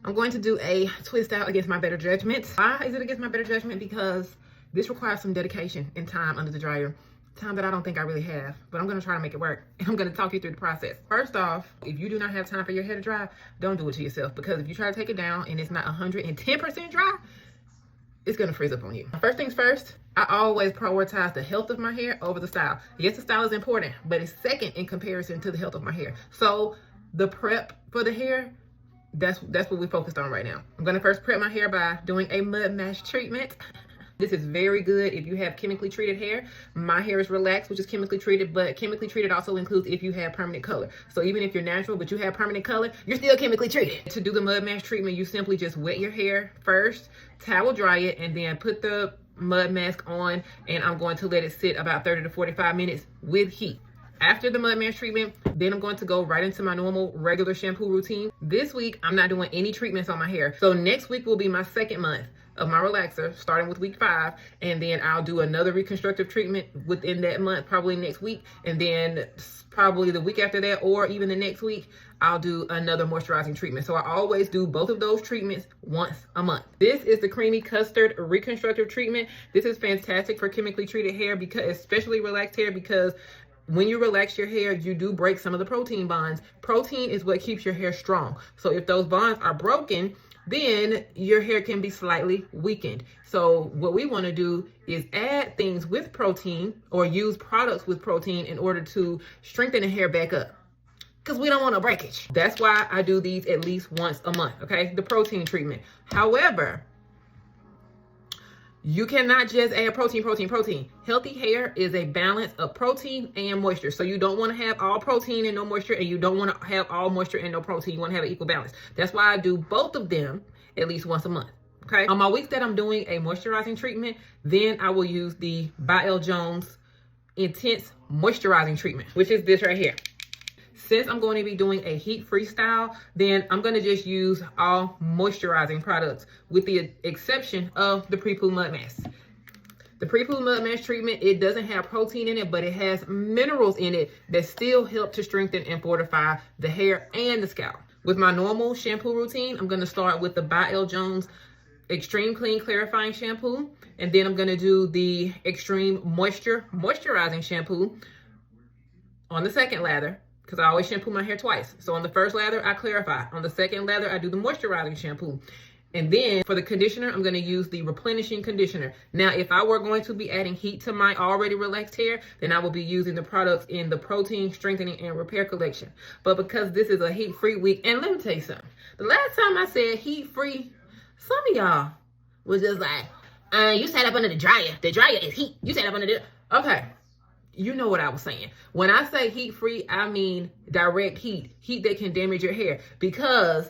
I'm going to do a twist out against my better judgment. Why is it against my better judgment? Because this requires some dedication and time under the dryer. Time that I don't think I really have, but I'm gonna try to make it work. And I'm gonna talk you through the process. First off, if you do not have time for your hair to dry, don't do it to yourself, because if you try to take it down and it's not 110% dry, it's gonna frizz up on you. First things first, I always prioritize the health of my hair over the style. Yes, the style is important, but it's second in comparison to the health of my hair. So the prep for the hair, that's what we're focused on right now. I'm gonna first prep my hair by doing a mud mask treatment. This is very good if you have chemically treated hair. My hair is relaxed, which is chemically treated, but chemically treated also includes if you have permanent color. So even if you're natural, but you have permanent color, you're still chemically treated. To do the mud mask treatment, you simply just wet your hair first, towel dry it, and then put the mud mask on, and I'm going to let it sit about 30 to 45 minutes with heat. After the mud mask treatment, then I'm going to go right into my normal regular shampoo routine. This week, I'm not doing any treatments on my hair. So next week will be my second month of my relaxer, starting with week 5, and then I'll do another reconstructive treatment within that month, probably next week, and then probably the week after that, or even the next week, I'll do another moisturizing treatment. So I always do both of those treatments once a month. This is the creamy custard reconstructive treatment. This is fantastic for chemically treated hair, because especially relaxed hair, because when you relax your hair, you do break some of the protein bonds. Protein is what keeps your hair strong. So if those bonds are broken, then your hair can be slightly weakened. So what we want to do is add things with protein, or use products with protein, in order to strengthen the hair back up, because we don't want a breakage. That's why I do these at least once a month, okay? The protein treatment. However, you cannot just add protein. Healthy hair is a balance of protein and moisture. So you don't want to have all protein and no moisture, and you don't want to have all moisture and no protein. You want to have an equal balance. That's why I do both of them at least once a month. Okay. On my weeks that I'm doing a moisturizing treatment, then I will use the by L. Jones Intense Moisturizing Treatment, which is this right here. Since I'm going to be doing a heat-free style, then I'm going to just use all moisturizing products, with the exception of the pre-poo mud mask. The pre-poo mud mask treatment, it doesn't have protein in it, but it has minerals in it that still help to strengthen and fortify the hair and the scalp. With my normal shampoo routine, I'm going to start with the by L. Jones Extreme Clean Clarifying Shampoo, and then I'm going to do the Extreme Moisturizing Shampoo on the second lather, because I always shampoo my hair twice. So on the first lather, I clarify. On the second lather, I do the moisturizing shampoo. And then for the conditioner, I'm going to use the replenishing conditioner. Now, if I were going to be adding heat to my already relaxed hair, then I will be using the products in the protein strengthening and repair collection. But because this is a heat-free week, and let me tell you something. The last time I said heat-free, some of y'all was just like, you sat up under the dryer. The dryer is heat. You sat up under the... Okay. You know what I was saying. When I say heat-free, I mean direct heat. Heat that can damage your hair. Because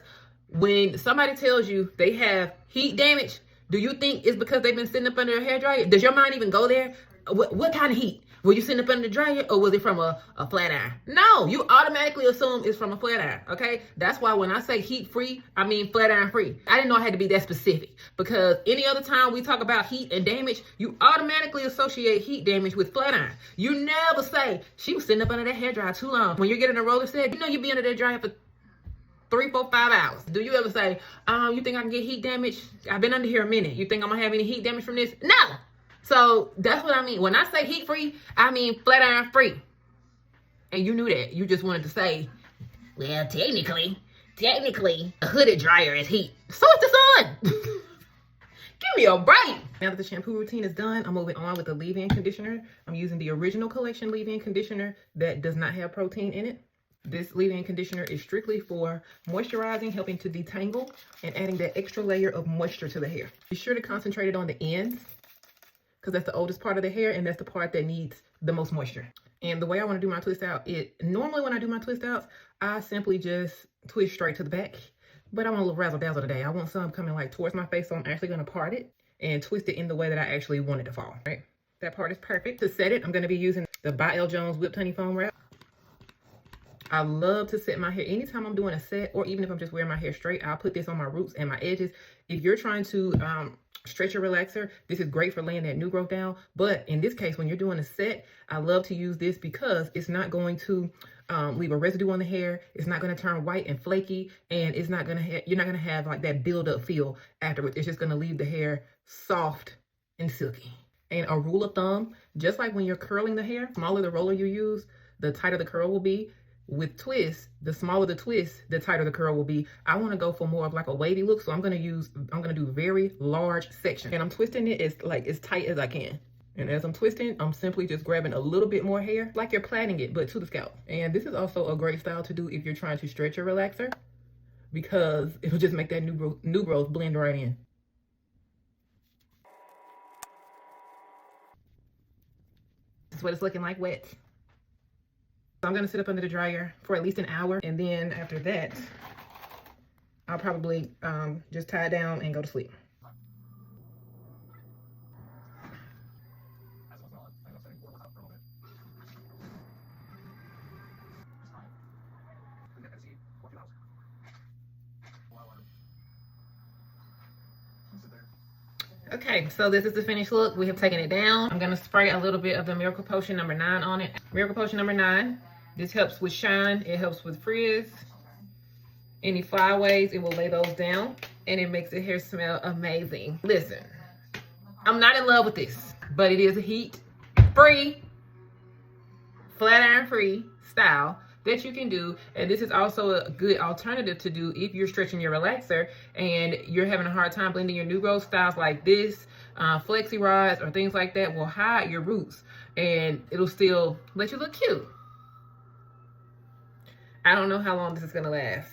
when somebody tells you they have heat damage, do you think it's because they've been sitting up under a hair dryer? Does your mind even go there? What kind of heat? Were you sitting up under the dryer, or was it from a flat iron? No, you automatically assume it's from a flat iron, okay? That's why when I say heat-free, I mean flat iron free. I didn't know I had to be that specific, because any other time we talk about heat and damage, you automatically associate heat damage with flat iron. You never say, she was sitting up under that hair dryer too long. When you're getting a roller set, you know you be under that dryer for 3, 4, 5 hours. Do you ever say, you think I can get heat damage? I've been under here a minute. You think I'm gonna have any heat damage from this? No! So that's what I mean. When I say heat free, I mean flat iron free. And you knew that. You just wanted to say, well, technically, a hooded dryer is heat. So is the sun. Give me a break. Now that the shampoo routine is done, I'm moving on with the leave-in conditioner. I'm using the original collection leave-in conditioner that does not have protein in it. This leave-in conditioner is strictly for moisturizing, helping to detangle, and adding that extra layer of moisture to the hair. Be sure to concentrate it on the ends, because that's the oldest part of the hair, and that's the part that needs the most moisture. And the way I want to do my twist out, normally when I do my twist outs, I simply just twist straight to the back. But I want a little razzle dazzle today. I want some coming like towards my face, so I'm actually going to part it and twist it in the way that I actually want it to fall. Right? That part is perfect. To set it, I'm going to be using the by L. Jones Whipped Honey Foam Wrap. I love to set my hair anytime I'm doing a set, or even if I'm just wearing my hair straight, I'll put this on my roots and my edges. If you're trying to stretch a relaxer, this is great for laying that new growth down. But in this case, when you're doing a set, I love to use this because it's not going to leave a residue on the hair. It's not going to turn white and flaky, and it's not going to you're not going to have like that build-up feel afterwards. It's just going to leave the hair soft and silky. And a rule of thumb, just like when you're curling the hair, the smaller the roller you use, the tighter the curl will be. With twists, the smaller the twist, the tighter the curl will be. I want to go for more of like a wavy look, so I'm gonna do very large sections, and I'm twisting it as tight as I can. And as I'm twisting, I'm simply just grabbing a little bit more hair, like you're plaiting it, but to the scalp. And this is also a great style to do if you're trying to stretch your relaxer, because it'll just make that new growth blend right in. This is what it's looking like wet. So I'm gonna sit up under the dryer for at least an hour, and then after that, I'll probably just tie it down and go to sleep. Okay, so this is the finished look. We have taken it down. I'm gonna spray a little bit of the Miracle Potion number 9 on it. Miracle Potion number 9. This helps with shine. It helps with frizz. Any flyaways, it will lay those down, and it makes the hair smell amazing. Listen, I'm not in love with this, but it is a heat-free, flat iron-free style that you can do. And this is also a good alternative to do if you're stretching your relaxer and you're having a hard time blending your new growth. Styles like this, flexi rods or things like that will hide your roots, and it'll still let you look cute. I don't know how long this is gonna last.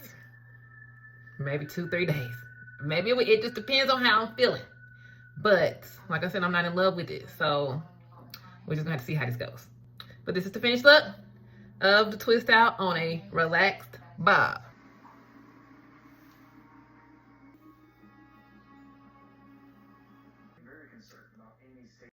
Maybe 2-3 days. Maybe it just depends on how I'm feeling. But like I said, I'm not in love with it, so we're just gonna have to see how this goes. But this is the finished look of the Twistout on a relaxed bob.